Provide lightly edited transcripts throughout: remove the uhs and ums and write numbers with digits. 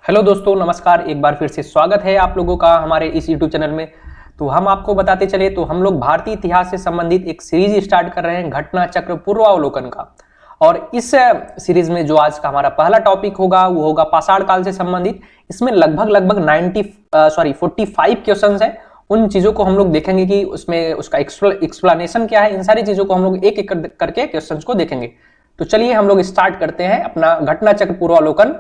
Hello दोस्तों, नमस्कार। एक बार फिर से स्वागत है आप लोगों का हमारे इस यूट्यूब चैनल में। तो हम आपको बताते चले तो हम लोग भारतीय इतिहास से संबंधित एक सीरीज स्टार्ट कर रहे हैं, घटना चक्र पूर्वावलोकन का। और इस सीरीज में जो आज का हमारा पहला टॉपिक होगा वो होगा पाषाण काल से संबंधित। इसमें लगभग 45 क्वेश्चंस हैं। उन चीजों को हम लोग देखेंगे कि उसमें उसका एक्सप्लेनेशन क्या है। इन सारी चीजों को हम लोग एक एक करके क्वेश्चंस को देखेंगे। तो चलिए हम लोग स्टार्ट करते हैं अपना घटना चक्र पूर्वावलोकन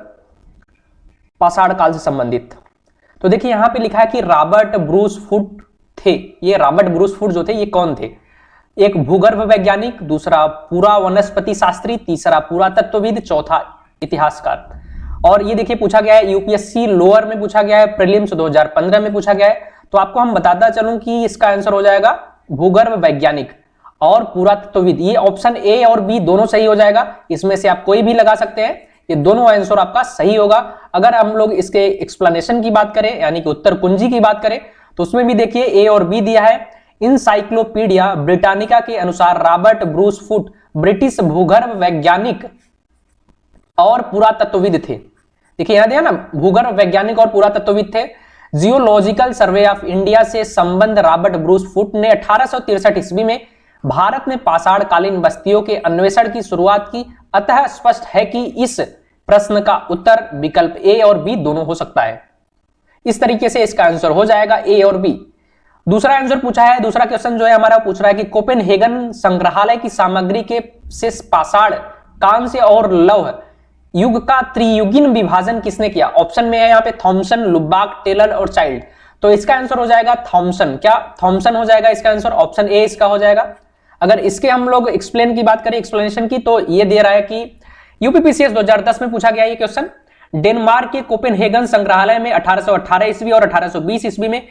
पाषाण काल से संबंधित। तो देखिए यहां पे लिखा है कि रॉबर्ट ब्रूस फुट थे। ये रॉबर्ट ब्रूस फुट जो थे ये कौन थे? एक भूगर्भ वैज्ञानिक, दूसरा पूरा वनस्पति शास्त्री, तीसरा पुरातत्वविद, चौथा इतिहासकार। और ये देखिए पूछा गया है यूपीएससी लोअर में पूछा गया है, प्रीलिम्स 2015 में पूछा गया है। तो आपको हम बताता चलूं कि इसका आंसर हो जाएगा भूगर्भ वैज्ञानिक और पुरातत्वविद। ये ऑप्शन ए और बी दोनों सही हो जाएगा। इसमें से आप कोई भी लगा सकते हैं, ये दोनों आंसर आपका सही होगा। अगर हम लोग इसके एक्सप्लेनेशन की बात करें यानी कि उत्तर कुंजी की बात करें तो उसमें भी देखिए ए और बी दिया है। इनसाइक्लोपीडिया ब्रिटानिका के अनुसार रॉबर्ट ब्रूस फुट ब्रिटिश भूगर्भ वैज्ञानिक और पुरातत्वविद थे। देखिए यहां दिया ना, भूगर्भ वैज्ञानिक और पुरातत्वविद थे। जियोलॉजिकल सर्वे ऑफ इंडिया से संबंध रॉबर्ट ब्रूस फुट ने 1863 ईस्वी में भारत में पाषाण कालीन बस्तियों के अन्वेषण की शुरुआत की। अतः स्पष्ट है कि इस प्रश्न का उत्तर विकल्प ए और बी दोनों हो सकता है। इस तरीके से इसका आंसर हो जाएगा ए और बी। दूसरा आंसर पूछा है, दूसरा क्वेश्चन जो है हमारा पूछ रहा है कि कोपेनहेगन संग्रहालय की सामग्री के से पाषाण, कांस्य और लौह युग का त्रियुगीन विभाजन किसने किया? ऑप्शन में है यहाँ पे थॉमसन, लुबाक, टेलर और चाइल्ड। तो इसका आंसर हो जाएगा थॉमसन। क्या थॉमसन हो जाएगा इसका आंसर? ऑप्शन ए इसका हो जाएगा। अगर इसके हम लोग एक्सप्लेन की बात करें, एक्सप्लेनेशन की, तो ये दे रहा है कि यूपीपीसीएस 2010 में पूछा गया ये क्वेश्चन। डेनमार्क के कोपेनहेगन संग्रहालय में 1818 ईस्वी और 1820 ईस्वी में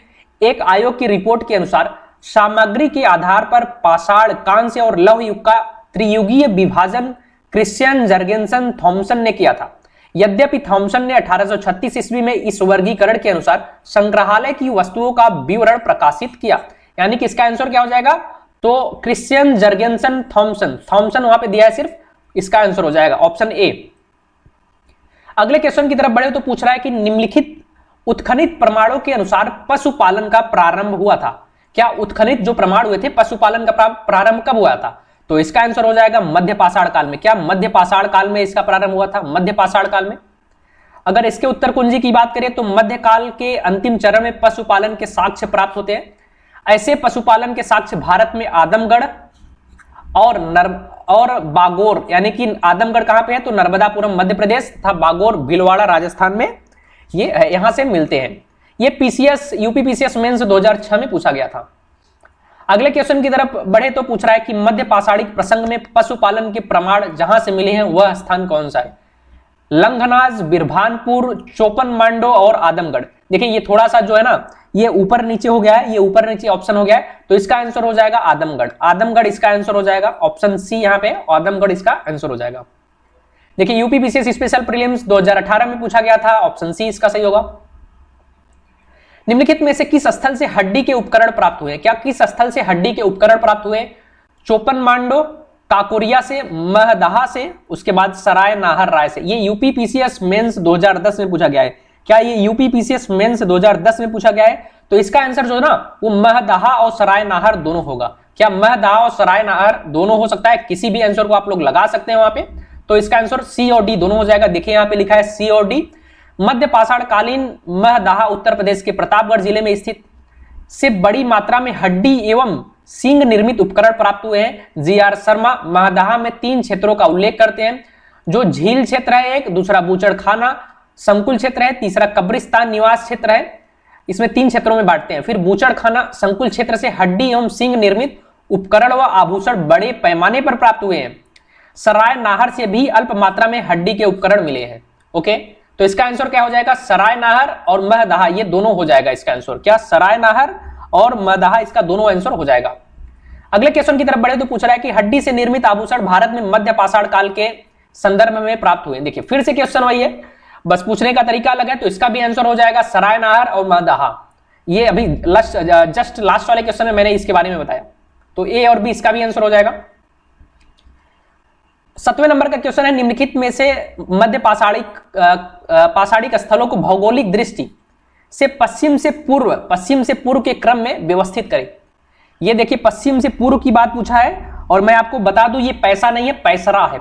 एक आयोग की रिपोर्ट के अनुसार सामग्री के आधार पर पाषाण, कांस्य और लौह युग का त्रियुगीय विभाजन क्रिश्चियन जर्गेनसन थॉमसन ने किया था। यद्यपि थॉमसन ने 1836 ईस्वी में इस वर्गीकरण के अनुसार संग्रहालय की वस्तुओं का विवरण प्रकाशित किया। यानी कि इसका आंसर क्या हो जाएगा? तो क्रिश्चियन जर्गेनसन थॉमसन, थॉमसन वहां पे दिया है सिर्फ, इसका आंसर हो जाएगा ऑप्शन ए। अगले क्वेश्चन की तरफ बढ़े तो पूछ रहा है कि निम्नलिखित उत्खनित प्रमाणों के अनुसार पशुपालन का प्रारंभ हुआ था। क्या उत्खनित जो प्रमाण हुए थे पशुपालन का प्रारंभ कब हुआ था? तो इसका आंसर हो जाएगा मध्य पाषाण काल में। क्या मध्य पाषाण काल में इसका प्रारंभ हुआ था? मध्य पाषाण काल में। अगर इसके उत्तर कुंजी की बात करें तो मध्यकाल के अंतिम चरण में पशुपालन के साक्ष्य प्राप्त होते हैं। ऐसे पशुपालन के साक्ष्य भारत में आदमगढ़ और बागोर, यानी कि आदमगढ़ कहां पे है? तो नर्मदापुरम मध्य प्रदेश तथा बागोर भीलवाड़ा राजस्थान में ये यहां से मिलते हैं। ये पीसीएस यूपीपीसीएस मेंस 2006 में पूछा गया था। अगले क्वेश्चन की तरफ बढ़े तो पूछ रहा है कि मध्य पाषाणिक प्रसंग में पशुपालन के प्रमाण जहां से मिले हैं वह स्थान कौन सा है? लंघनाज, बिरभानपुर, चोपन मांडो और आदमगढ़। देखिए ये थोड़ा सा जो है ना ये ऊपर नीचे हो गया है, ये ऊपर नीचे ऑप्शन हो गया है, तो इसका आंसर हो जाएगा आदमगढ़। आदमगढ़ इसका आंसर हो जाएगा ऑप्शन सी। यहां पे आदमगढ़ इसका आंसर हो जाएगा। देखिए यूपीपीसीएस स्पेशल प्रीलिम्स 2018 में पूछा गया था, ऑप्शन सी इसका सही होगा। निम्नलिखित में से किस स्थल से हड्डी के उपकरण प्राप्त हुए? क्या किस स्थल से हड्डी के उपकरण प्राप्त हुए? चोपन मांडो, काकोरिया से, महदहा से, उसके बाद सराय नाहर राय से। ये यूपीपीसीएस मेंस 2010 में पूछा गया है। क्या ये यूपीपीसीएस मेंस 2010 में पूछा गया है? तो इसका आंसर जो है ना वो महदहा और सराय नाहर दोनों होगा। क्या महदहा और सराय नाहर दोनों हो सकता है? किसी भी आंसर को आप लोग लगा सकते हैं वहां पे। तो इसका आंसर सी और डी दोनों हो जाएगा। देखिए यहां पे लिखा है सी और डी। मध्य पाषाण कालीन महदहा उत्तर प्रदेश के प्रतापगढ़ जिले में स्थित से बड़ी मात्रा में हड्डी एवं सींग निर्मित उपकरण प्राप्त हुए हैं। जीआर शर्मा महदहा में 3 क्षेत्रों का उल्लेख करते हैं, जो झील क्षेत्र है एक, दूसरा बूचड़खाना संकुल क्षेत्र है, तीसरा कब्रिस्तान निवास क्षेत्र है। इसमें 3 क्षेत्रों में बांटते हैं। फिर बूचड़खाना संकुल क्षेत्र से हड्डी एवं सींग निर्मित उपकरण व आभूषण बड़े पैमाने पर प्राप्त हुए हैं। सराय नाहर से भी अल्प मात्रा में हड्डी के उपकरण मिले हैं। ओके, तो इसका आंसर क्या हो जाएगा? सराय नाहर और महदहा ये दोनों हो जाएगा इसका आंसर। क्या सराय नाहर और महदहा इसका दोनों आंसर हो जाएगा। अगले क्वेश्चन की तरफ बढ़े तो पूछ रहा है कि हड्डी से निर्मित आभूषण भारत में मध्य पाषाण काल के संदर्भ में प्राप्त हुए। देखिए फिर से क्वेश्चन वही है, बस पूछने का तरीका अलग है। तो इसका भी आंसर हो जाएगा सराय नाहर और महदहा। ये अभी जस्ट लास्ट वाले क्वेश्चन में मैंने इसके बारे में बताया। तो ए और बी इसका भी आंसर हो जाएगा। 7वें नंबर का क्वेश्चन है, निम्नलिखित में से मध्य पाषाणिक स्थलों को भौगोलिक दृष्टि से पश्चिम से पूर्व के क्रम में व्यवस्थित करें। ये देखिए पश्चिम से पूर्व की बात पूछा है, और मैं आपको बता दूं ये पैसा नहीं है, पैसरा है।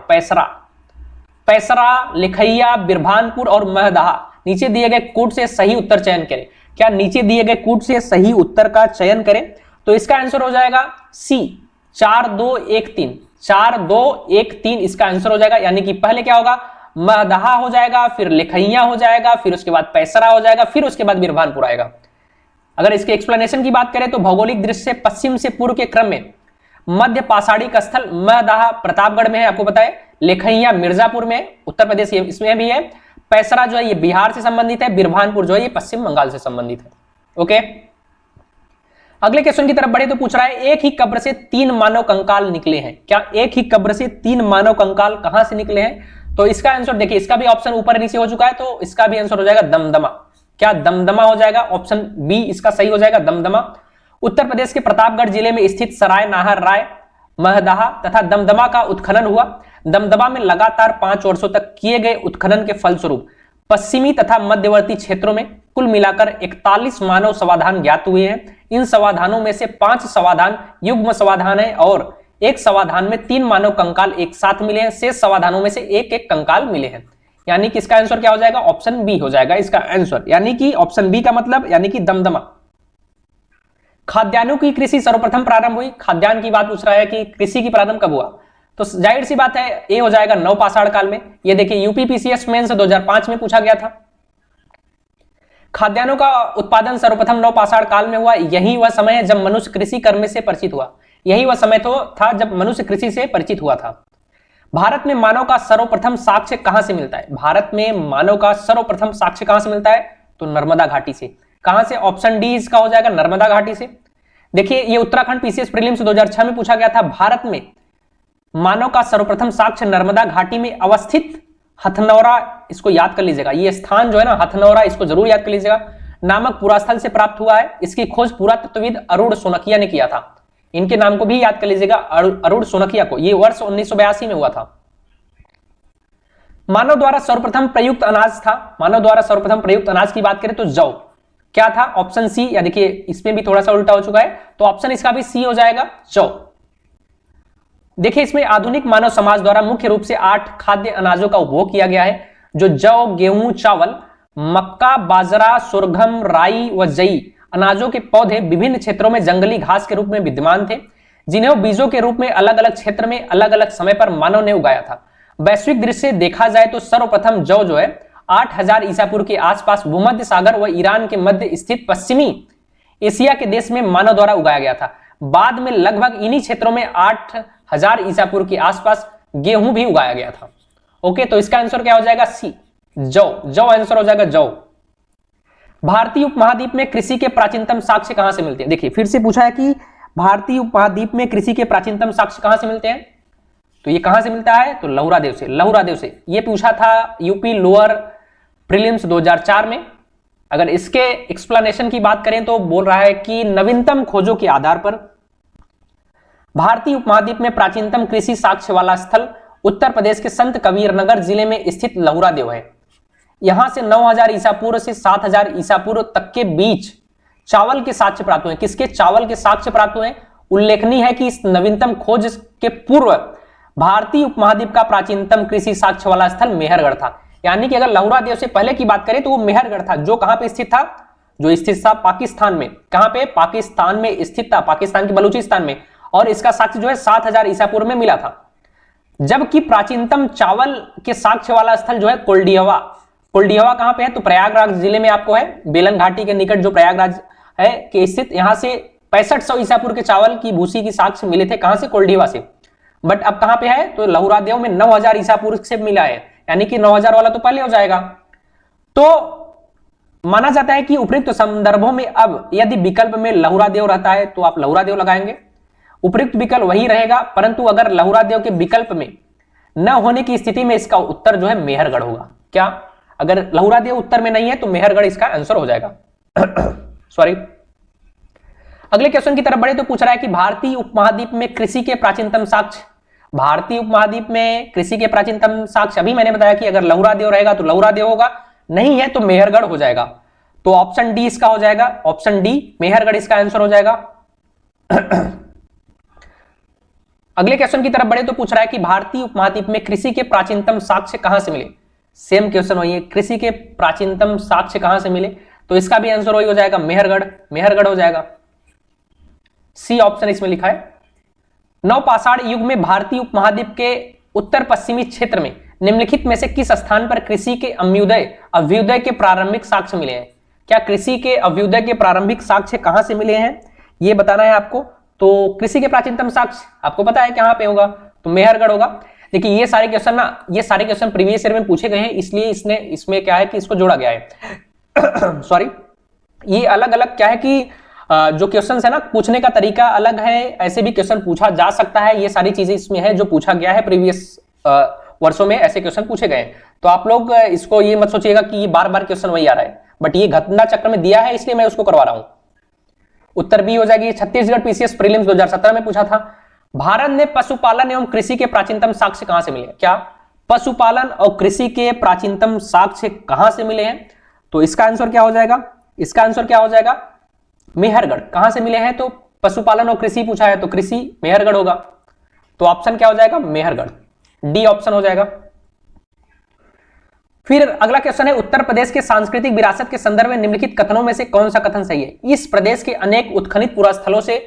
पैसरा, लिखैया, बिरभानपुर और महदहा। नीचे दिए गए कूट से सही उत्तर चयन करें। क्या नीचे दिए गए कूट से सही उत्तर का चयन करें? तो इसका आंसर हो जाएगा सी, 4 2 1 3। 4 2 1 3 इसका आंसर हो जाएगा। यानी कि पहले क्या होगा, महदहा हो जाएगा, फिर लिखैया हो जाएगा, फिर उसके बाद पैसरा हो जाएगा, फिर उसके बाद बिरभानपुर आएगा। अगर इसके एक्सप्लेनेशन की बात करें तो भौगोलिक दृष्टि से पश्चिम से पूर्व के क्रम में मध्य पाषाणिक स्थल महदहा प्रतापगढ़ में है, आपको पता है। लिखैया मिर्जापुर में, उत्तर प्रदेश इसमें भी है। पैसरा जो है ये बिहार से संबंधित है। बिरभानपुर जो है ये पश्चिम बंगाल से संबंधित है। ओके, अगले क्वेश्चन की तरफ बढ़े तो पूछ रहा है, एक ही कब्र से 3 मानव कंकाल निकले हैं। क्या एक ही कब्र से 3 मानव कंकाल कहां से निकले हैं? तो इसका आंसर देखिए, इसका भी ऑप्शन ऊपर नीचे हो चुका है, तो इसका भी आंसर हो जाएगा दमदमा। क्या दमदमा हो जाएगा? ऑप्शन बी इसका सही हो जाएगा, दमदमा। उत्तर प्रदेश के प्रतापगढ़ जिले में स्थित सराय नाहर राय, महदहा तथा दमदमा का उत्खनन हुआ। दमदमा में लगातार 5 वर्षों तक किए गए उत्खनन के फलस्वरूप पश्चिमी तथा मध्यवर्ती क्षेत्रों में कुल मिलाकर 41 मानव समाधान ज्ञात हुए हैं। इन समाधानों में से 5 समाधान युग्म समाधान है और एक समाधान में 3 मानव कंकाल एक साथ मिले हैं। शेष समाधानों में से एक एक कंकाल मिले हैं। यानी कि इसका आंसर क्या हो जाएगा? ऑप्शन बी हो जाएगा इसका आंसर। यानी कि ऑप्शन बी का मतलब यानी कि दमदमा। खाद्यान्नों की कृषि सर्वप्रथम प्रारंभ हुई। खाद्यान्न की बात पूछ रहा है कि कृषि की प्रारंभ कब हुआ, तो जाहिर सी बात है ए हो जाएगा नवपाषाण काल में। ये देखिए यूपीपीसीएस मेंस 2005 में पूछा गया था। खाद्यान्नों का उत्पादन सर्वप्रथम नवपाषाण काल में हुआ। यही वह समय है जब मनुष्य कृषि कर्म से परिचित हुआ। यही वह समय तो था जब मनुष्य कृषि से परिचित हुआ था। भारत में मानव का सर्वप्रथम साक्ष्य कहां से मिलता है? भारत में मानव का सर्वप्रथम साक्ष्य कहां से मिलता है? तो नर्मदा घाटी से। कहां से? ऑप्शन डी इसका हो जाएगा, नर्मदा घाटी से। देखिए ये उत्तराखंड पीसीएस प्रीलिम्स 2006 में पूछा गया था। भारत में मानव का सर्वप्रथम साक्ष्य नर्मदा घाटी में अवस्थित हथनौरा, इसको याद कर लीजिएगा, ये स्थान जो है ना हथनौरा, इसको जरूर याद कर लीजिएगा, नामक पुरास्थल से प्राप्त हुआ है। इसकी खोज पुरातत्वविद अरुण सोनकिया ने किया था। इनके नाम को भी याद कर लीजिएगा, अरुण सोनकिया को। ये वर्ष 1982 में हुआ था। मानव द्वारा सर्वप्रथम प्रयुक्त अनाज था। मानव द्वारा सर्वप्रथम प्रयुक्त अनाज की बात करें तो जौ। क्या था? Option C. या देखिए इसमें भी थोड़ा सा उल्टा हो चुका है, तो ऑप्शन इसका भी सी हो जाएगा, जौ। देखिए इसमें आधुनिक मानव समाज द्वारा मुख्य रूप से 8 खाद्य अनाजों का उपभोग किया गया है, जो जौ, गेहूं, चावल, मक्का, बाजरा, सुरगम, राई व जई अनाजों के पौधे विभिन्न क्षेत्रों में जंगली घास के रूप में विद्यमान थे, जिन्हें बीजों के रूप में अलग अलग क्षेत्र में अलग अलग समय पर मानव ने उगाया था। वैश्विक दृष्टि से देखा जाए तो सर्वप्रथम जौ जो है 8000 ईसा पूर्व के आसपास भूमध्य सागर व ईरान के मध्य स्थित पश्चिमी एशिया के देश में मानव द्वारा उगाया गया था। बाद में लगभग इन्हीं क्षेत्रों में 8000 ईसा पूर्व के आसपास गेहूं भी उगाया गया था। ओके, तो इसका आंसर क्या हो जाएगा? सी, जौ। जौ आंसर हो जाएगा, जौ। भारतीय उपमहाद्वीप में कृषि के प्राचीनतम साक्ष्य कहां से मिलते हैं? देखिए फिर से पूछा है कि भारतीय उपमहाद्वीप में कृषि के प्राचीनतम साक्ष्य कहां से मिलते हैं, तो ये कहां से मिलता है? तो लहुरादेव से। लहुरादेव से ये पूछा था यूपी लोअर प्रीलिम्स 2004 में। अगर इसके एक्सप्लेनेशन की बात करें तो बोल रहा है कि नवीनतम खोजों के आधार पर भारतीय उपमहाद्वीप में प्राचीनतम कृषि साक्ष्य वाला स्थल उत्तर प्रदेश के संत कबीरनगर जिले में स्थित लहुरादेव है। यहां से 9000 ईसा पूर्व से 7000 ईसा पूर्व तक के बीच चावल के साक्ष्य प्राप्त हुए। किसके? चावल के साक्ष्य प्राप्त हुए। उल्लेखनीय है कि इस नवीनतम खोज के पूर्व भारतीय उपमहाद्वीप का प्राचीनतम कृषि साक्ष्य वाला स्थल मेहरगढ़ था। यानी कि अगर लहुरादेव से पहले की बात करें तो वो मेहरगढ़ था, जो कहां पे स्थित था? जो स्थित था पाकिस्तान में। कहां पे? पाकिस्तान में स्थित था, पाकिस्तान के बलूचिस्तान में। और इसका साक्ष्य जो है 7000 ईसा पूर्व में मिला था। जबकि प्राचीनतम चावल के साक्ष्य वाला स्थल जो है कोल्डिहवा। कोल्डिहवा कहां पे है? तो प्रयागराज जिले में आपको है, बेलन घाटी के निकट जो प्रयागराज है के स्थित। यहां से 6500 ईसा पूर्व के चावल की भूसी की साक्ष्य मिले थे। कहां से? कोल्डिहवा से। बट अब कहां पे है? तो लहुरादेव में 9000 ईसा पूर्व से मिला है। यानी कि 9000 वाला तो पहले हो जाएगा। तो माना जाता है कि उपयुक्त संदर्भों में अब यदि विकल्प में लहुरादेव रहता है तो आप लहुरादेव लगाएंगे, उपयुक्त विकल्प वही रहेगा। परंतु अगर लहुरादेव के विकल्प में न होने की स्थिति में इसका उत्तर जो है मेहरगढ़ होगा। क्या? अगर लहुरादेव उत्तर में नहीं है तो मेहरगढ़ इसका आंसर हो जाएगा। सॉरी। अगले क्वेश्चन की तरफ बढ़े तो पूछ रहा है कि भारतीय उपमहाद्वीप में कृषि के प्राचीनतम साक्ष्य भारतीय उपमहाद्वीप में कृषि के प्राचीनतम साक्ष्य, अभी मैंने बताया कि अगर लहुरा देव रहेगा तो लहुरा देव होगा, नहीं है तो मेहरगढ़ हो जाएगा। तो ऑप्शन डी इसका हो जाएगा, ऑप्शन डी मेहरगढ़ इसका आंसर हो जाएगा। अगले क्वेश्चन की तरफ बढ़े तो पूछ रहा है कि भारतीय उपमहाद्वीप में कृषि के प्राचीनतम साक्ष्य कहां से मिले। सेम क्वेश्चन वही है, कृषि के प्राचीनतम साक्ष्य कहां से मिले, तो इसका भी आंसर वही हो जाएगा, मेहरगढ़, मेहरगढ़ हो जाएगा। सी ऑप्शन इसमें लिखा है। नवपाषाण युग में भारतीय उपमहाद्वीप के उत्तर पश्चिमी क्षेत्र में निम्नलिखित में से किस स्थान पर कृषि के अभ्युदय के प्रारंभिक साक्ष्य मिले हैं। क्या कृषि के अभ्युदय के प्रारंभिक साक्ष्य कहां से मिले हैं, यह बताना है आपको। तो कृषि के प्राचीनतम साक्ष्य आपको पता है कहां पे होगा, तो मेहरगढ़ होगा। देखिए ये सारे क्वेश्चन प्रीवियस ईयर में पूछे गए हैं, इसलिए इसमें क्या है कि इसको जोड़ा गया है। सॉरी, ये अलग अलग क्या है कि जो क्वेश्चन है ना, पूछने का तरीका अलग है, ऐसे भी क्वेश्चन पूछा जा सकता है। ये सारी चीजें इसमें है जो पूछा गया है, प्रीवियस वर्षों में ऐसे क्वेश्चन पूछे गए। तो आप लोग इसको ये मत सोचिएगा कि ये बार बार क्वेश्चन वही आ रहा है, बट ये घटना चक्र में दिया है इसलिए मैं उसको करवा रहा हूं। उत्तर बी हो जाएगी। छत्तीसगढ़ पीसीएस प्रीलिम्स 2017 में पूछा था, भारत में पशुपालन एवं कृषि के प्राचीनतम साक्ष्य कहां से मिले। क्या पशुपालन और कृषि के प्राचीनतम साक्ष्य कहां से मिले हैं, तो इसका आंसर क्या हो जाएगा, इसका आंसर क्या हो जाएगा, मेहरगढ़। कहां से मिले हैं, तो पशुपालन और कृषि पूछा है तो कृषि मेहरगढ़ होगा। तो ऑप्शन क्या हो जाएगा, मेहरगढ़, डी ऑप्शन हो जाएगा। फिर अगला क्वेश्चन है, उत्तर प्रदेश के सांस्कृतिक विरासत के संदर्भ में निम्नलिखित कथनों में से कौन सा कथन सही है। इस प्रदेश के अनेक उत्खनित पुरास्थलों से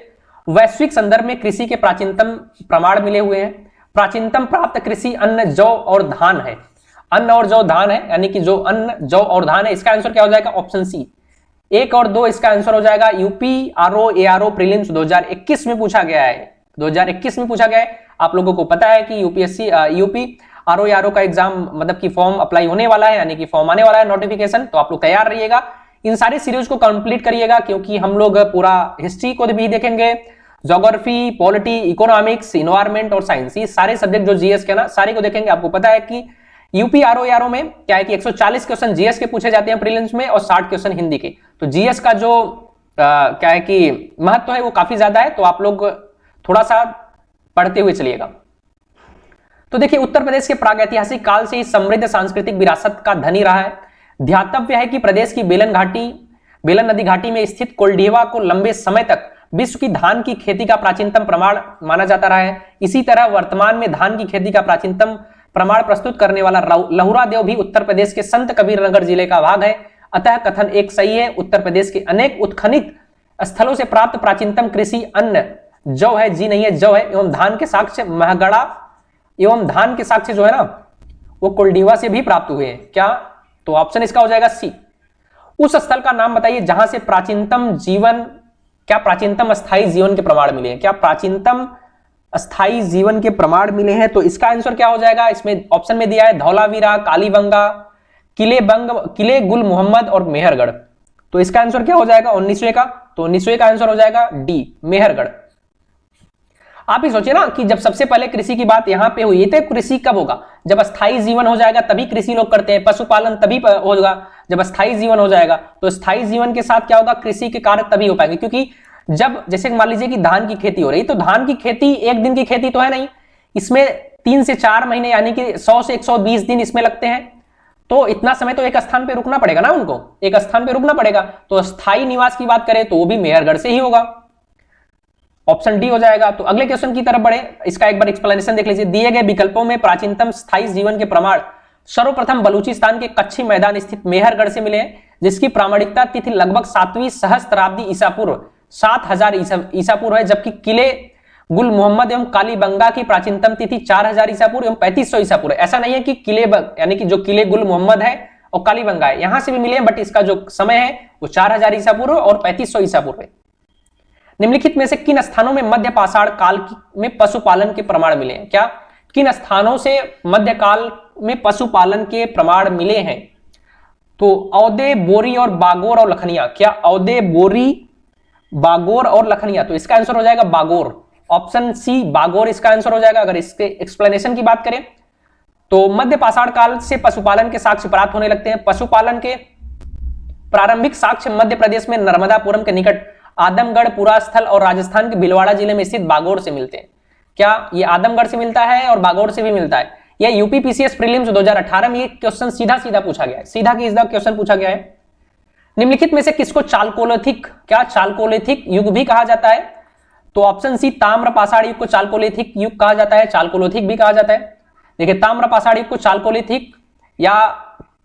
वैश्विक संदर्भ में कृषि के प्राचीनतम प्रमाण मिले हुए हैं। प्राचीनतम प्राप्त कृषि अन्न जौ और धान है, अन्न और जौ धान है, यानी कि जो अन्न जौ और धान है। इसका आंसर क्या हो जाएगा, ऑप्शन सी, 1 और 2 इसका आंसर हो जाएगा। यूपी आरओ एआरओ प्रीलिम्स 2021 में पूछा गया है, 2021 में पूछा गया है। आप लोगों को पता है कि यूपी आरओ एआरओ का एग्जाम मतलब कि फॉर्म अप्लाई होने वाला है, यानी कि फॉर्म आने वाला है, नोटिफिकेशन। तो आप लोग तैयार रहिएगा, इन सारी सीरीज को कंप्लीट करिएगा, क्योंकि हम लोग पूरा हिस्ट्री को भी देखेंगे, ज्योग्राफी, पॉलिटी, इकोनॉमिक्स, इन्वायरमेंट और साइंस, ये सारे सब्जेक्ट जो जीएस के ना सारे को देखेंगे। आपको पता है कि यूपी आरओ एआरओ में क्या है कि 140 क्वेश्चन जीएस के पूछे जाते हैं प्रीलिम्स में और 60 क्वेश्चन हिंदी के। तो जीएस का जो क्या है कि महत्व है वो काफी ज्यादा है, तो आप लोग थोड़ा सा पढ़ते हुए चलिएगा। तो देखिए, उत्तर प्रदेश के प्रागैतिहासिक काल से ही समृद्ध सांस्कृतिक विरासत का धनी रहा है। ध्यातव्य है कि प्रदेश की बेलन नदी घाटी में स्थित कोल्डिवा को लंबे समय तक विश्व की धान की खेती का प्राचीनतम प्रमाण माना जाता रहा है। इसी तरह वर्तमान में धान की खेती का प्राचीनतम प्रमाण प्रस्तुत करने वाला लहुरा देव भी उत्तर प्रदेश के संत कबीरनगर जिले का भाग है। अतः कथन एक सही है। उत्तर प्रदेश के अनेक उत्खनित स्थलों से प्राप्त प्राचीनतम कृषि अन्न जौ है, जी नहीं है, जौ है, एवं धान के साक्ष्य महगड़ा एवं धान के साक्ष्य जो है ना वो कोल्डिवा से भी प्राप्त हुए हैं। क्या, तो ऑप्शन इसका हो जाएगा सी। उस स्थल का नाम बताइए जहां से प्राचीनतम स्थायी जीवन के प्रमाण मिले हैं। क्या प्राचीनतम स्थायी जीवन के प्रमाण मिले हैं, तो इसका आंसर क्या हो जाएगा, इसमें ऑप्शन में दिया है धौलावीरा, कालीबंगा, किले गुल मोहम्मद और मेहरगढ़। तो इसका आंसर क्या हो जाएगा 19वें का, तो 19वें का आंसर हो जाएगा डी, मेहरगढ़। आप ही सोचिए ना कि जब सबसे पहले कृषि की बात यहां पे हुई, तो कृषि कब होगा, जब स्थायी जीवन हो जाएगा तभी कृषि लोग करते हैं, पशुपालन तभी होगा जब स्थायी जीवन हो जाएगा। तो स्थायी जीवन के साथ क्या होगा, कृषि के कार्य तभी हो पाएंगे। क्योंकि जब जैसे मान लीजिए कि धान की खेती हो रही, तो धान की खेती एक दिन की खेती तो है नहीं, इसमें 3 से 4 महीने यानी कि 100 से 120 दिन इसमें लगते हैं। तो इतना समय तो एक स्थान पे रुकना पड़ेगा ना, उनको एक स्थान पे रुकना पड़ेगा। तो स्थायी निवास की बात करें तो वो भी मेहरगढ़ से ही होगा, ऑप्शन डी हो जाएगा। तो अगले क्वेश्चन की तरफ बढ़े, इसका एक बार एक्सप्लेनेशन देख लीजिए। दिए गए विकल्पों में प्राचीनतम स्थायी जीवन के प्रमाण सर्वप्रथम बलूचिस्तान के कच्ची मैदान स्थित मेहरगढ़ से मिले हैं, जिसकी प्रामाणिकता तिथि लगभग 7वीं सहस्त्राब्दी ईसा पूर्व 7000 ईसा पूर्व है, जबकि किले गुल मोहम्मद एवं कालीबंगा की प्राचीनतम तिथि 4000 ईसा पूर्व एवं 3500 ईसा पूर्व। ऐसा नहीं है कि यानी कि जो किले गुल मोहम्मद है और कालीबंगा है यहां से भी मिले हैं, बट इसका जो समय है वो 4000 ईसा पूर्व और 3500 ईसा पूर्व है। निम्नलिखित में से किन स्थानों में मध्य पाषाण काल में पशुपालन के प्रमाण मिले हैं। क्या, किन स्थानों से मध्यकाल में पशुपालन के प्रमाण मिले हैं, तो औदे, बोरी और बागोर और लखनिया। क्या औदे, बोरी, बागोर और लखनिया, तो इसका आंसर हो जाएगा बागोर, ऑप्शन सी बागोर इसका आंसर हो जाएगा। अगर इसके एक्सप्लेनेशन की बात करें तो मध्य पाषाण काल से पशुपालन के साक्ष्य प्राप्त होने लगते हैं। पशुपालन के प्रारंभिक साक्ष्य मध्य प्रदेश में नर्मदापुरम के निकट आदमगढ़ पुरास्थल और राजस्थान के भीलवाड़ा जिले में स्थित बागोर से मिलते हैं। क्या ये आदमगढ़ से मिलता है और बागोर से भी मिलता है? यह यूपीपीसीएस प्रीलिम्स 2018 में ये क्वेश्चन सीधा सीधा पूछा गया है, सीधा की सीधा क्वेश्चन पूछा गया है। निम्नलिखित में से किसको चालकोलिथिक, क्या चालकोलिथिक युग भी कहा जाता है? तो ऑप्शन सी, ताम्र पाषाण युग को चालकोलिथिक युग कहा जाता है, चालकोलिथिक भी कहा जाता है। देखिए, ताम्र पाषाण युग को चालकोलिथिक या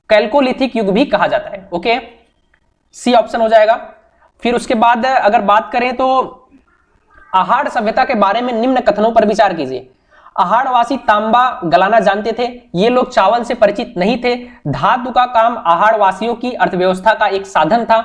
कैल्कोलिथिक युग भी कहा जाता है। ओके, सी ऑप्शन हो जाएगा। फिर उसके बाद अगर बात करें तो आहाड़ सभ्यता के बारे में निम्न कथनों पर विचार कीजिए। आहाड़वासी तांबा गलाना जानते थे, ये लोग चावल से परिचित नहीं थे, धातु का काम आहाड़वासियों की अर्थव्यवस्था का एक साधन था।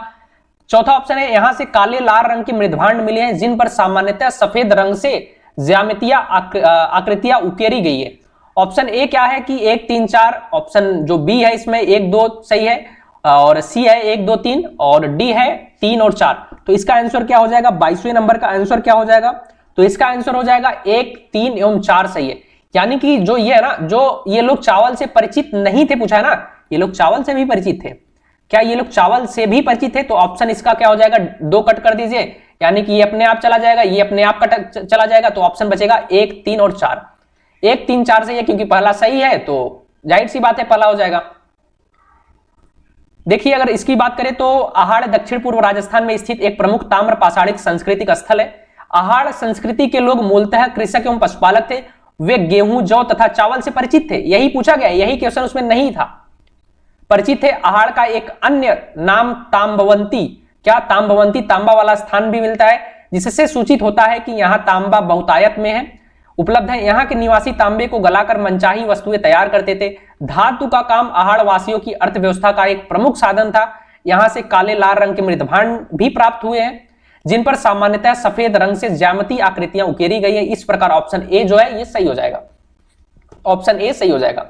चौथा ऑप्शन है, यहां से काले लाल रंग के मृदभांड मिले हैं जिन पर सामान्यतः सफेद रंग से ज्यामितीय आकृतियां उकेरी गई है। ऑप्शन ए क्या है कि 1 3 4, ऑप्शन जो बी है इसमें 1 2 सही है, और सी है 1 2 3, और डी है 3 और 4। तो इसका आंसर क्या हो जाएगा? 22वें नंबर का आंसर क्या हो जाएगा? तो इसका आंसर हो जाएगा 1 3 एवं 4 सही है। यानी कि जो ये है ना, जो ये लोग चावल से परिचित नहीं थे, पूछा है ना, ये लोग चावल से भी परिचित थे। क्या ये लोग चावल से भी परिचित थे? तो ऑप्शन इसका क्या हो जाएगा? 2 कट कर दीजिए, यानी कि ये अपने आप चला जाएगा, ये अपने आप कट चला जाएगा, तो ऑप्शन बचेगा 1 3 और 4। 1 3 4 सही है, क्योंकि पहला सही है तो जाहिर सी बात है पहला हो जाएगा। देखिए, अगर इसकी बात करें तो आहाड़ दक्षिण पूर्व राजस्थान में स्थित एक प्रमुख ताम्र पाषाणिक सांस्कृतिक स्थल है। आहाड़ संस्कृति के लोग मूलतः कृषक एवं पशुपालक थे। वे गेहूं, जौ तथा चावल से परिचित थे। यही पूछा गया, यही क्वेश्चन उसमें नहीं था। परिचित थे। आहाड़ का एक अन्य नाम तांबवंती, क्या तांबवंती तांबा वाला स्थान भी मिलता है, जिससे सूचित होता है कि यहाँ तांबा बहुतायत में है, उपलब्ध है। यहाँ के निवासी तांबे को गलाकर मनचाही वस्तुएं तैयार करते थे। धातु का काम आहाड़ वासियों की अर्थव्यवस्था का एक प्रमुख साधन था। यहाँ से काले लाल रंग के मृदभांड भी प्राप्त हुए हैं जिन पर सामान्यतः सफेद रंग से ज्यामितीय आकृतियां उकेरी गई है। इस प्रकार ऑप्शन ए जो है ये सही हो जाएगा, ऑप्शन ए सही हो जाएगा।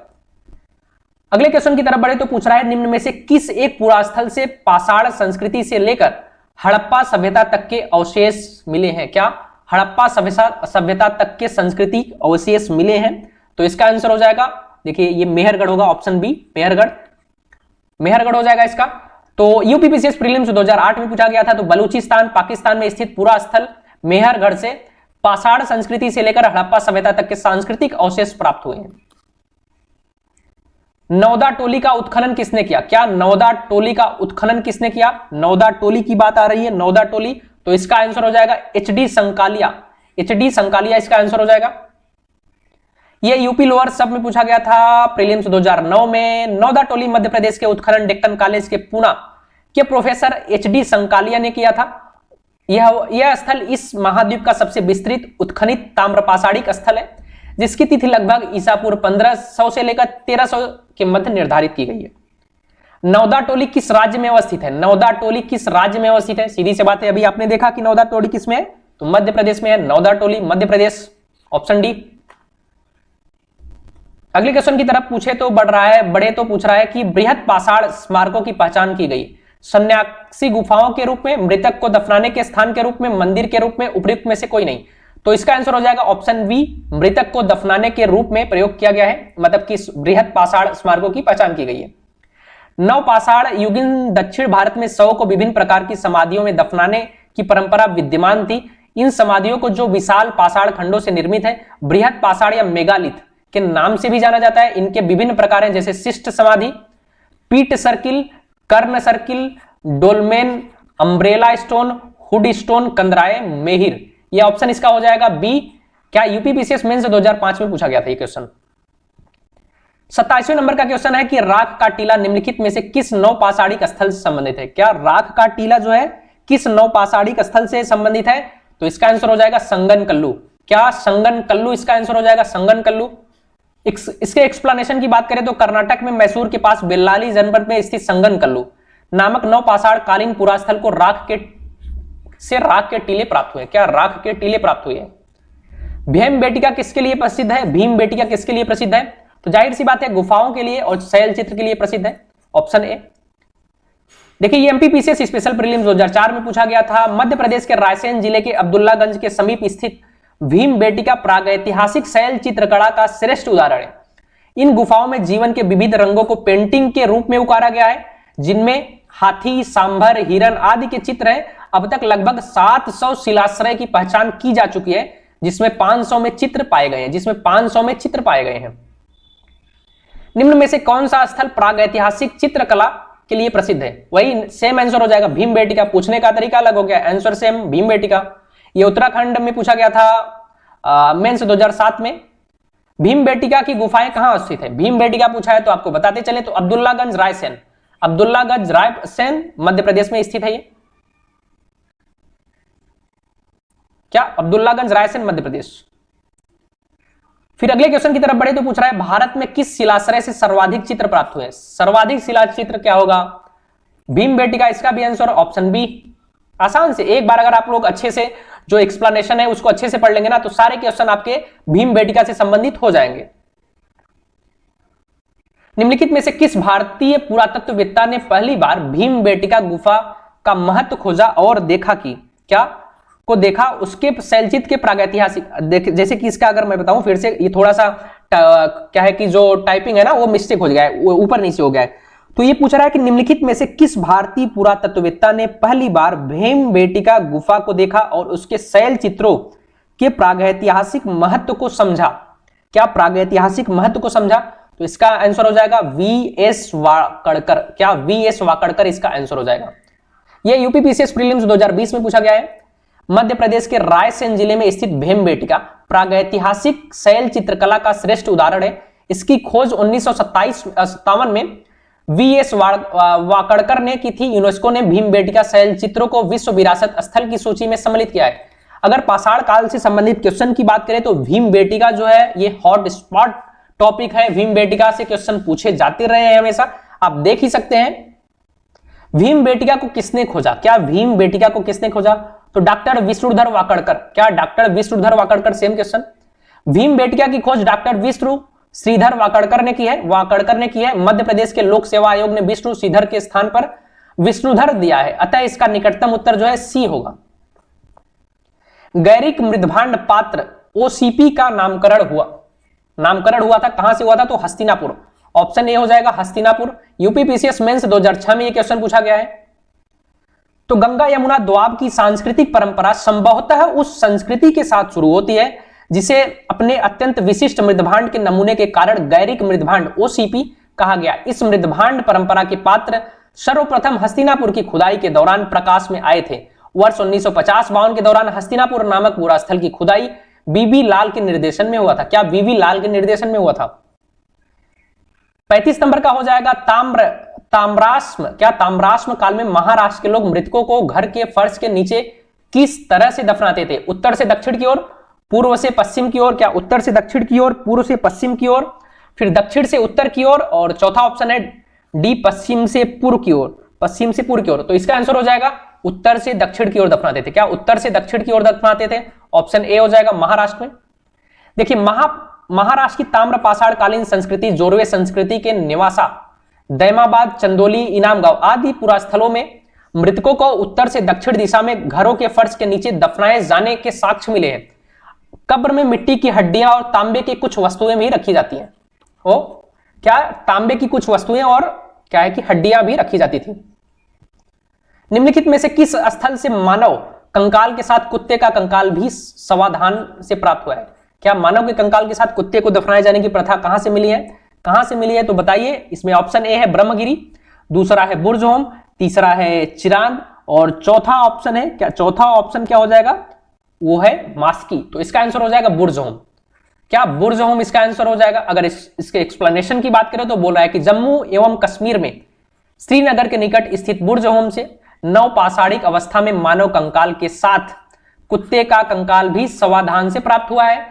अगले क्वेश्चन की तरफ बढ़े तो पूछ रहा है, निम्न में से किस एक पुरास्थल से पाषाण संस्कृति से लेकर हड़प्पा सभ्यता तक के अवशेष मिले हैं? क्या हड़प्पा सभ्यता तक के संस्कृति अवशेष मिले हैं? तो इसका आंसर हो जाएगा, देखिए ये मेहरगढ़ होगा, ऑप्शन बी मेहरगढ़ हो जाएगा इसका। तो यूपीपीसीएस प्रीलिम्स 2008 में पूछा गया था। तो बलूचिस्तान पाकिस्तान में स्थित पूरा स्थल मेहरगढ़ से पाषाण संस्कृति से लेकर हड़प्पा सभ्यता तक के सांस्कृतिक अवशेष प्राप्त हुए हैं। नौदा टोली का उत्खनन किसने किया? क्या नौदा टोली का उत्खनन किसने किया? नौदा टोली की बात आ रही है, नौदा टोली। तो इसका आंसर हो जाएगा एचडी संकालिया इसका आंसर हो जाएगा। यह यूपी लोअर सब में पूछा गया था प्रीलिम्स 2009 में। नौदा टोली मध्य प्रदेश के उत्खनन डेक्कन कॉलेज के पुणे के प्रोफेसर एचडी संकालिया ने किया था। यह स्थल इस महाद्वीप का सबसे विस्तृत उत्खनित ताम्रपाषाणिक स्थल है, जिसकी तिथि लगभग ईसा पूर्व 1500 से लेकर 1300 के मध्य निर्धारित की गई है। नौदा टोली किस राज्य में अवस्थित है? नौदा टोली किस राज्य में अवस्थित है? सीधी सी बात है, अभी आपने देखा कि नौदा टोली किस में है, तो मध्य प्रदेश में है। नौदा टोली मध्य प्रदेश, ऑप्शन डी। अगले क्वेश्चन की तरफ पूछे तो पूछ रहा है कि बृहत पाषाण स्मारकों की पहचान की गई। सन्यासी गुफाओं के रूप में, मृतक को दफनाने के स्थान के रूप में, मंदिर के रूप में, उपयुक्त में से कोई नहीं। तो इसका आंसर हो जाएगा ऑप्शन बी, मृतक को दफनाने के रूप में प्रयोग किया गया है, मतलब कि बृहत पाषाण स्मारकों की पहचान की गई है। नव पाषाण युगीन दक्षिण भारत में शवों को विभिन्न प्रकार की समाधियों में दफनाने की परंपरा विद्यमान थी। इन समाधियों को जो विशाल पाषाण खंडों से निर्मित है, बृहत पाषाण या मेगालिथ के नाम से भी जाना जाता है। इनके विभिन्न प्रकार हैं, जैसे शिष्ट समाधि, pit circle, cairn circle, dolmen, umbrella stone, hood stone, कंदराय, मेहिर। यह ऑप्शन इसका हो जाएगा बी। क्या यूपीपीसीएस मेंस 2005 में पूछा गया था ये क्वेश्चन। 27वें नंबर का क्वेश्चन है कि राख का टीला निम्नलिखित में से किस नवपाषाणिक स्थल से संबंधित है? क्या राख का टीला जो है किस नवपाषाणिक स्थल से संबंधित है? तो इसका आंसर हो जाएगा संगन कल्लू। क्या संगन कल्लू इसका आंसर हो जाएगा, संगन कल्लू। इसके एक्सप्लेनेशन की बात करें तो कर्नाटक में मैसूर के पास बेल्लाली जनपद में स्थित संगन कल्लू नामक नवपाषाण कालीन पुरास्थल को राख के टीले प्राप्त हुए। क्या राख के टीले प्राप्त हुए? भीम बेटिका किसके लिए प्रसिद्ध है? भीम बेटिका किसके लिए प्रसिद्ध है? तो जाहिर सी बात है गुफाओं के लिए और शैल चित्र के लिए प्रसिद्ध है, ऑप्शन ए। देखिए ये एमपीपीसीएस स्पेशल प्रीलिम्स 2004 में पूछा गया था। मध्य प्रदेश के रायसेन जिले के अब्दुल्लागंज के समीप स्थित भीम बेटिका प्रागैतिहासिक शैल चित्रकला का श्रेष्ठ उदाहरण है। इन गुफाओं में जीवन के विविध रंगों को पेंटिंग के रूप में उकारा गया है, जिनमें हाथी, सांभर, हिरन आदि के चित्र हैं। अब तक लगभग 700 शिलाश्रय की पहचान की जा चुकी है, जिसमें 500 में चित्र पाए गए हैं, जिसमें 500 में चित्र पाए गए हैं। निम्न में से कौन सा स्थल प्रागैतिहासिक चित्रकला के लिए प्रसिद्ध है? वही सेम आंसर हो जाएगा भीमबेटका। पूछने का तरीका अलग हो गया, आंसर सेम भीमबेटका। ये उत्तराखंड में पूछा गया था मेंस 2007 में। भीमबेटका की गुफाएं कहां स्थित है? भीमबेटका पूछा है तो आपको बताते चले तो अब्दुल्लागंज रायसेन, अब्दुल्लागंज रायसेन मध्य प्रदेश में स्थित है। ये क्या? अब्दुल्लागंज रायसेन मध्य प्रदेश। फिर अगले क्वेश्चन की तरफ बढ़े तो पूछ रहा है भारत में किस शिलाश्रय से सर्वाधिक चित्र प्राप्त हुए? सर्वाधिक शिलाचित्र क्या होगा? भीमबेटका। इसका भी आंसर ऑप्शन बी। आसान से एक बार अगर आप लोग अच्छे से जो एक्सप्लेनेशन है उसको अच्छे से पढ़ लेंगे ना तो सारे क्वेश्चन आपके भीमबेटका से संबंधित हो जाएंगे। निम्नलिखित में से किस भारतीय पुरातत्ववेत्ता ने पहली बार भीमबेटका गुफा का महत्व खोजा और देखा कि क्या को देखा उसके शैलचित्र के प्रागैतिहासिक? जैसे कि इसका अगर मैं बताऊं फिर से, ये थोड़ा सा क्या है कि जो टाइपिंग है ना वो मिस्टेक हो गया है, वो ऊपर नीचे हो गया है। तो ये पूछ रहा है कि निम्नलिखित में से किस भारतीय पुरातत्ववेत्ता ने पहली बार भीमबेटका गुफा को देखा और उसके शैल चित्रों के प्रागैतिहासिक महत्व को समझा? क्या प्रागैतिहासिक महत्व को समझा? तो इसका आंसर हो जाएगा वी.एस. वाकड़कर। क्या? वी.एस. वाकड़कर इसका आंसर हो जाएगा। ये यूपीपीसीएस प्रीलिम्स 2020 में पूछा गया है। मध्य प्रदेश के रायसेन जिले में स्थित भीमबेटका प्रागैतिहासिक शैल चित्रकला का श्रेष्ठ उदाहरण है। इसकी खोज 1957 में वी.एस. वाकड़कर ने की थी। यूनेस्को ने भीमबेटका शैल चित्रों को विश्व विरासत स्थल की सूची में सम्मिलित किया है। अगर पाषाण काल से संबंधित क्वेश्चन की बात करें तो भीमबेटका जो है ये हॉट स्पॉट टॉपिक है। भीमबेटका से क्वेश्चन पूछे जाते रहे हैं हमेशा, आप देख ही सकते हैं। भीमबेटका को किसने खोजा? क्या भीमबेटका को किसने खोजा? तो डॉक्टर विष्णुधर वाकड़कर। क्या? Doctor Vishnudhar Wakadkar. Same question. Bhimbetka की खोज डॉक्टर विष्णु श्रीधर वाकड़कर ने की है। मध्य प्रदेश के लोक सेवा आयोग ने विष्णु श्रीधर के स्थान पर विष्णुधर दिया है, अतः इसका निकटतम उत्तर जो है सी होगा। गैरिक मृदभांड पात्र ओसीपी का नामकरण हुआ था, कहां से हुआ था? तो हस्तिनापुर। ऑप्शन ए हो जाएगा हस्तिनापुर। यूपीपीसीएस मेंस 2006 में यह क्वेश्चन पूछा गया है। तो गंगा यमुना द्वाब की सांस्कृतिक परंपरा संभवतः उस संस्कृति के साथ शुरू होती है जिसे अपने अत्यंत विशिष्ट मृदभांड के नमूने के कारण गैरिक मृदभांड ओसीपी कहा गया। इस मृदभांड परंपरा के पात्र सर्वप्रथम हस्तिनापुर की खुदाई के दौरान प्रकाश में आए थे। वर्ष 1950-52 के दौरान हस्तिनापुर नामक पुरास्थल की खुदाई बीबी लाल के निर्देशन में हुआ था। क्या? बीबी लाल के निर्देशन में हुआ था। 35 नंबर का हो जाएगा ताम्राश्म। क्या? ताम्राश्म काल में महाराष्ट्र के लोग मृतकों को घर के फर्श के नीचे किस तरह से दफनाते थे? उत्तर से दक्षिण की ओर, पूर्व से पश्चिम की ओर। क्या? उत्तर से दक्षिण की ओर, पूर्व से पश्चिम की ओर, फिर दक्षिण से उत्तर की ओर, और चौथा ऑप्शन है डी पश्चिम से पूर्व की ओर। पश्चिम से पूर्व की ओर। तो इसका आंसर हो जाएगा उत्तर से दक्षिण की ओर दफनाते थे। क्या? उत्तर से दक्षिण की ओर दफनाते थे। ऑप्शन ए हो जाएगा महाराष्ट्र में। देखिए महाराष्ट्र की ताम्र पाषाण कालीन संस्कृति जोरवे संस्कृति के निवासा दैमाबाद, चंदोली, इनाम गांव आदि पुरास्थलों में मृतकों को उत्तर से दक्षिण दिशा में घरों के फर्श के नीचे दफनाए जाने के साक्ष्य मिले हैं। कब्र में मिट्टी की हड्डियां और तांबे की कुछ वस्तुएं भी रखी जाती हैं। क्या? तांबे की कुछ वस्तुएं और क्या है कि हड्डियां भी रखी जाती थी। निम्नलिखित में से किस स्थल से मानव कंकाल के साथ कुत्ते का कंकाल भी समाधान से प्राप्त हुआ है? क्या मानव के कंकाल के साथ कुत्ते को दफनाए जाने की प्रथा कहां से मिली है? तो बताइए। इसमें ऑप्शन ए है ब्रह्मगिरी, दूसरा है बुर्जहोम, तीसरा है चिरांद, और चौथा ऑप्शन है क्या? चौथा ऑप्शन क्या हो जाएगा? वो है मास्की। तो इसका आंसर हो जाएगा बुर्जहोम। क्या? बुर्जहोम इसका आंसर हो जाएगा। अगर इसके एक्सप्लेनेशन की बात करें तो बोल रहा है कि जम्मू एवं कश्मीर में श्रीनगर के निकट स्थित बुर्जहोम से नवपाषाणिक अवस्था में मानव कंकाल के साथ कुत्ते का कंकाल भी समाधान से प्राप्त हुआ है।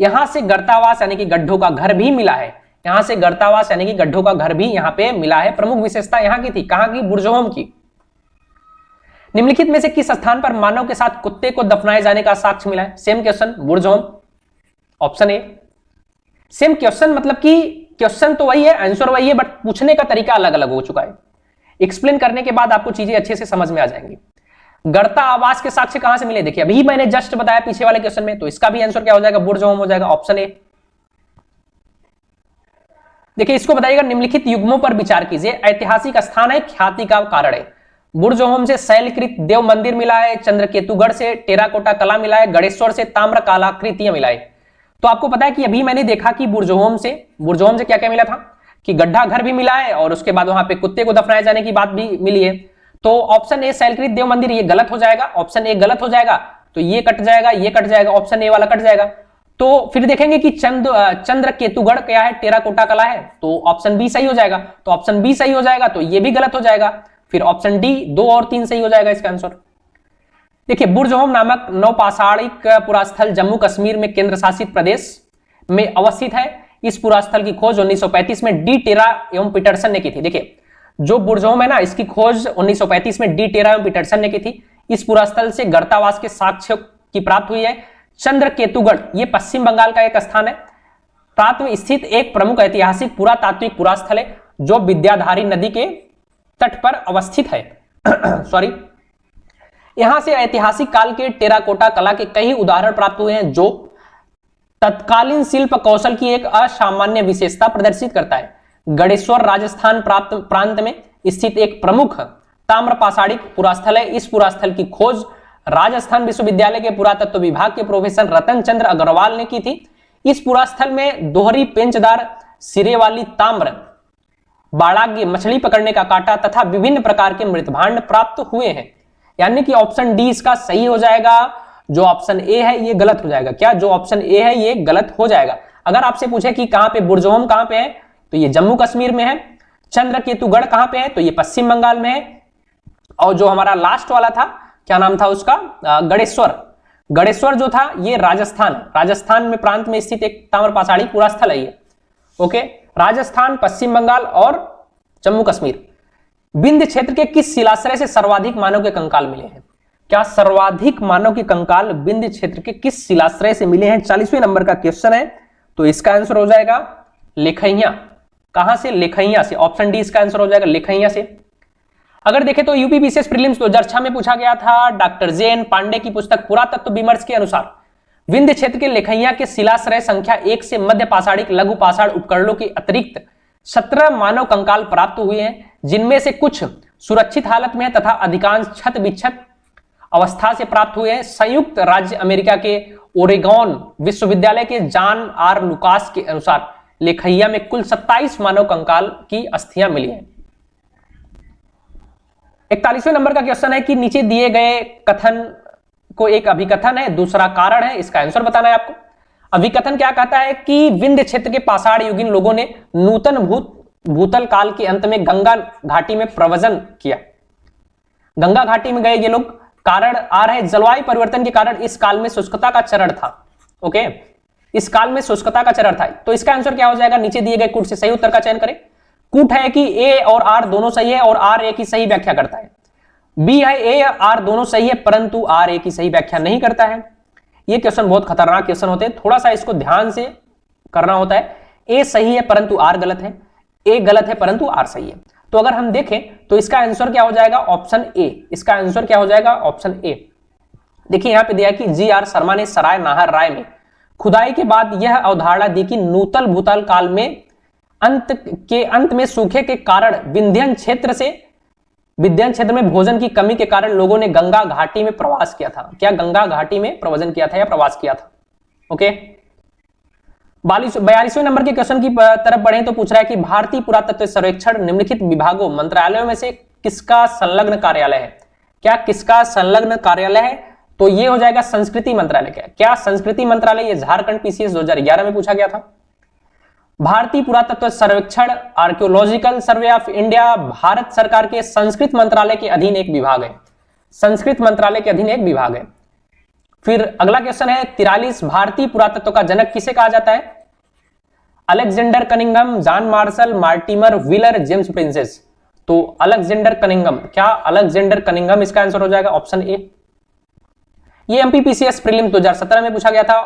यहां से गर्तावास यानी कि गड्ढों का घर भी मिला है। यहाँ पे मिला है। प्रमुख विशेषता यहाँ की थी, कहां की? बुर्जहोम की। निम्नलिखित में से किस स्थान पर मानव के साथ कुत्ते को दफनाए जाने का साक्ष्य मिला है? Same question, Burzahom. Option A. Same question मतलब कि क्वेश्चन तो वही है, आंसर वही है, बट पूछने का तरीका अलग अलग हो चुका है। एक्सप्लेन करने के बाद आपको चीजें अच्छे से समझ में आ जाएंगी। गर्ता आवास के साक्ष्य कहां से मिले? देखिए अभी मैंने जस्ट बताया पीछे वाले क्वेश्चन में, तो इसका भी आंसर क्या हो जाएगा? बुर्जहोम हो जाएगा। Option A. देखिए इसको बताइएगा, निम्नलिखित युग्मों पर विचार कीजिए। ऐतिहासिक स्थान है, ख्याति का कारण है। बुर्जहोम से शैलकृत देव मंदिर मिला है, चंद्रकेतुगढ़ से टेराकोटा कला मिला है, गणेश्वर से ताम्र कलाकृतियां मिला है। तो आपको पता है कि अभी मैंने देखा कि बुर्जहोम से क्या क्या मिला था कि गड्ढा घर भी मिला है और उसके बाद वहां पे कुत्ते को दफनाए जाने की बात भी मिली है। तो ऑप्शन ए शैलकृत देव मंदिर ये गलत हो जाएगा, ऑप्शन ए गलत हो जाएगा, तो ये कट जाएगा, ये कट जाएगा, ऑप्शन ए वाला कट जाएगा। तो फिर देखेंगे कि चंद्रकेतुगढ़ क्या है, टेराकोटा कला है, तो ऑप्शन बी सही हो जाएगा। तो ऑप्शन बी सही हो जाएगा तो ये भी गलत हो जाएगा, फिर ऑप्शन डी 2 और 3 सही हो जाएगा इसका आंसर। देखिए बुर्जहोम नामक नवपाषाणिक पुरास्थल जम्मू कश्मीर में केंद्र शासित प्रदेश में अवस्थित है। इस पुरास्थल की खोज 1935 में डी टेरा एवं पीटरसन ने की थी। देखिए जो बुर्जहोम है ना, इसकी खोज 1935 में डी टेरा एवं पीटरसन ने की थी। इस पुरास्थल से गर्तावास के साक्ष्य की प्राप्त हुई है। चंद्रकेतुगढ़ ये पश्चिम बंगाल का एक स्थान है, प्रांत में स्थित एक प्रमुख ऐतिहासिक पुरातात्विक पुरास्थल है जो विद्याधारी नदी के तट पर अवस्थित है। सॉरी, यहां से ऐतिहासिक काल के टेराकोटा कला के कई उदाहरण प्राप्त हुए हैं जो तत्कालीन शिल्प कौशल की एक असामान्य विशेषता प्रदर्शित करता है। गणेश्वर राजस्थान प्रांत में स्थित एक प्रमुख ताम्रपाषाणिक पुरास्थल है। इस पुरास्थल की खोज राजस्थान विश्वविद्यालय के पुरातत्व विभाग के प्रोफेसर रतन चंद्र अग्रवाल ने की थी। इस पुरास्थल में दोहरी पेंचदार सिरे वाली ताम्र, बाड़ाग्य मछली पकड़ने का कांटा तथा विभिन्न प्रकार के मृतभांड प्राप्त हुए हैं। यानी कि ऑप्शन डी इसका सही हो जाएगा, जो ऑप्शन ए है ये गलत हो जाएगा। क्या जो ऑप्शन ए है ये गलत हो जाएगा। अगर आपसे पूछे कि कहां पे बुर्जहोम कहां पे है, तो ये जम्मू कश्मीर में है। चंद्रकेतुगढ़ कहां पे है, तो ये पश्चिम बंगाल में है। और जो हमारा लास्ट वाला था, क्या नाम था उसका, गणेश्वर जो था ये राजस्थान में प्रांत में स्थित एक ताम्रपाषाणी पुरास्थल है ये। ओके, राजस्थान, पश्चिम बंगाल और जम्मू कश्मीर। विंध्य क्षेत्र के किस शिलाश्रय से सर्वाधिक मानव के कंकाल मिले हैं? क्या सर्वाधिक मानव के कंकाल विंध्य क्षेत्र के किस शिलाश्रय से मिले हैं? 40वें नंबर का क्वेश्चन है। तो इसका आंसर हो जाएगा लेखैया। कहां से? लेखैया से। ऑप्शन डी इसका आंसर हो जाएगा लेखैया से। अगर देखें तो यूपी बीसीएस प्रीलिम्स 2006 में पूछा गया था। Doctor JN. पांडे की पुस्तक पुरातत्व विमर्श के अनुसार विंध्य क्षेत्र के लेखैया के शिलाश्रय संख्या 1 से मध्य पाषाणिक लघु पाषाण उपकरणों के अतिरिक्त 17 मानव कंकाल प्राप्त हुए हैं, जिनमें से कुछ सुरक्षित हालत में है तथा अधिकांश क्षत विक्षत अवस्था से प्राप्त हुए हैं। संयुक्त राज्य अमेरिका के ओरेगॉन विश्वविद्यालय के जॉन आर लुकास के अनुसार लेखैया में कुल 27 मानव कंकाल की अस्थियां मिली हैं। 41वें नंबर का क्वेश्चन है कि नीचे दिए गए कथन को एक अभिकथन है, दूसरा कारण है, इसका आंसर बताना है आपको। अभिकथन क्या कहता है कि विंध्य क्षेत्र के पाषाण युगीन लोगों ने नूतन भूतल काल के अंत में गंगा घाटी में प्रव्रजन किया। गंगा घाटी में गए ये लोग। कारण आ रहे जलवायु परिवर्तन के कारण इस काल में शुष्कता का चरण था। ओके, इस काल में शुष्कता का चरण था। तो इसका आंसर क्या हो जाएगा? नीचे दिए गए कूट से सही उत्तर का चयन करें। कूट है कि ए और आर दोनों सही है और आर ए की सही व्याख्या करता है। बी है ए आर दोनों सही है परंतु आर ए की सही व्याख्या नहीं करता है। ये क्वेश्चन बहुत खतरनाक क्वेश्चन होते हैं, थोड़ा सा इसको ध्यान से करना होता है। ए सही है परंतु आर गलत है, ए गलत है परंतु आर सही है। तो अगर हम देखें तो इसका आंसर क्या हो जाएगा? Option A. इसका आंसर क्या हो जाएगा? Option A. देखिए यहां पे दिया कि जी आर शर्मा ने सराय नाहर राय में खुदाई के बाद यह अवधारणा दी कि नूतन भूतल काल में अंत में सूखे के कारण विंध्य क्षेत्र में भोजन की कमी के कारण लोगों ने गंगा घाटी में प्रवास किया था। क्या गंगा घाटी में प्रवचन किया था या प्रवास किया था? ओके, 42वें नंबर के क्वेश्चन की तरफ बढ़े तो पूछ रहा है कि भारतीय पुरातत्व सर्वेक्षण निम्नलिखित विभागों मंत्रालयों में से किसका संलग्न कार्यालय है? क्या किसका संलग्न कार्यालय है? तो ये हो जाएगा संस्कृति मंत्रालय का। क्या संस्कृति मंत्रालय? ये झारखंड पीसीएस 2011 में पूछा गया था। भारतीय पुरातत्व सर्वेक्षण archaeological survey of India Bharat सरकार के संस्कृत मंत्रालय के अधीन एक विभाग है। संस्कृत मंत्रालय के अधीन एक विभाग है। फिर अगला क्वेश्चन है 43, भारतीय पुरातत्व का जनक किसे कहा जाता है? Alexander Cunningham, John Marshall, Mortimer wheeler, James princess. तो अलेक्जेंडर कनिंघम। क्या अलेक्जेंडर कनिंघम इसका आंसर हो जाएगा? Option A. ये एमपीपीसीएस प्रीलिम 2017 में पूछा गया था।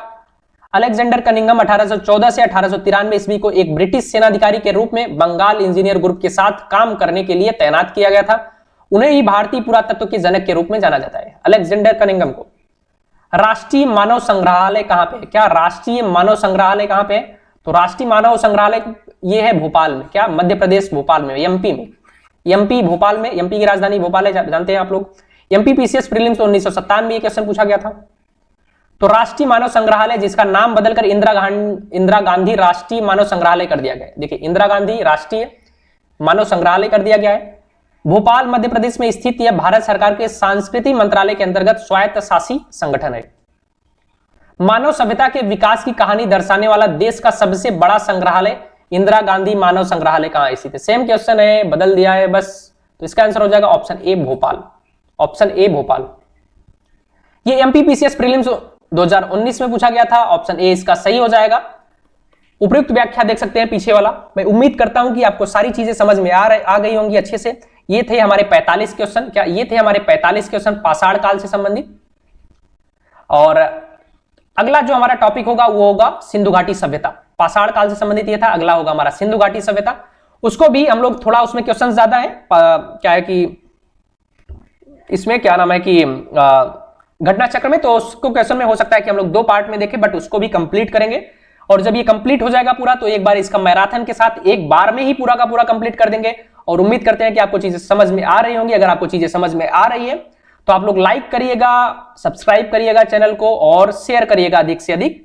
अलेक्जेंडर कनिंघम 1814 से 1893 ईस्वी को एक ब्रिटिश सेनाधिकारी के रूप में बंगाल इंजीनियर ग्रुप के साथ काम करने के लिए तैनात किया गया था। उन्हें ही भारतीय पुरातत्व के जनक के रूप में जाना जाता है, अलेक्जेंडर कनिंघम को। राष्ट्रीय मानव संग्रहालय कहां पे है? क्या राष्ट्रीय मानव संग्रहालय कहां पे है? तो राष्ट्रीय मानव संग्रहालय ये है भोपाल में। क्या? मध्य प्रदेश, भोपाल में, एमपी में। एमपी भोपाल में, एमपी की राजधानी भोपाल है, जानते हैं आप लोग। एमपी पीसीएस प्रीलिम्स 1997 में क्वेश्चन पूछा गया था। तो राष्ट्रीय मानव संग्रहालय जिसका नाम बदलकर इंदिरा गांधी राष्ट्रीय मानव संग्रहालय कर दिया गया है। देखिए इंदिरा गांधी राष्ट्रीय मानव संग्रहालय कर दिया गया है। भोपाल मध्य प्रदेश में स्थित यह भारत सरकार के सांस्कृतिक मंत्रालय के अंतर्गत स्वायत्त शासी संगठन है। मानव सभ्यता के विकास की कहानी दर्शाने वाला देश का सबसे बड़ा संग्रहालय इंदिरा गांधी मानव संग्रहालय कहां स्थित है। सेम क्वेश्चन है, बदल दिया है बस। तो इसका आंसर हो जाएगा option A Bhopal, option A Bhopal. ये एमपीपीसीएस प्रीलिम्स 2019 में पूछा गया था, ऑप्शन ए इसका सही हो जाएगा। उपयुक्त व्याख्या देख सकते हैं पीछे वाला। मैं उम्मीद करता हूं कि आपको सारी चीजें समझ में आ गई होंगी अच्छे से। ये थे हमारे 45 क्वेश्चन, क्या ये थे हमारे 45 क्वेश्चन पाषाण काल से संबंधित। और अगला जो हमारा टॉपिक होगा वो होगा सिंधु घाटी सभ्यता। पाषाण काल से संबंधित ये था, अगला होगा हमारा सिंधु घाटी सभ्यता। उसको भी हम लोग थोड़ा, उसमें क्वेश्चन ज्यादा है, क्या है कि इसमें क्या नाम है कि घटना चक्र में, तो उसको क्वेश्चन में हो सकता है कि हम लोग 2 पार्ट में देखें, बट उसको भी कंप्लीट करेंगे। और जब ये कंप्लीट हो जाएगा पूरा, तो एक बार इसका मैराथन के साथ एक बार में ही पूरा का पूरा कंप्लीट कर देंगे। और उम्मीद करते हैं कि आपको चीजें समझ में आ रही होंगी। अगर आपको चीजें समझ में आ रही है तो आप लोग लाइक करिएगा, सब्सक्राइब करिएगा चैनल को और शेयर करिएगा अधिक से अधिक।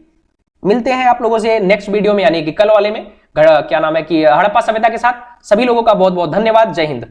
मिलते हैं आप लोगों से नेक्स्ट वीडियो में, यानी कि कल वाले में, क्या नाम है कि हड़प्पा सभ्यता के साथ। सभी लोगों का बहुत बहुत धन्यवाद। जय हिंद।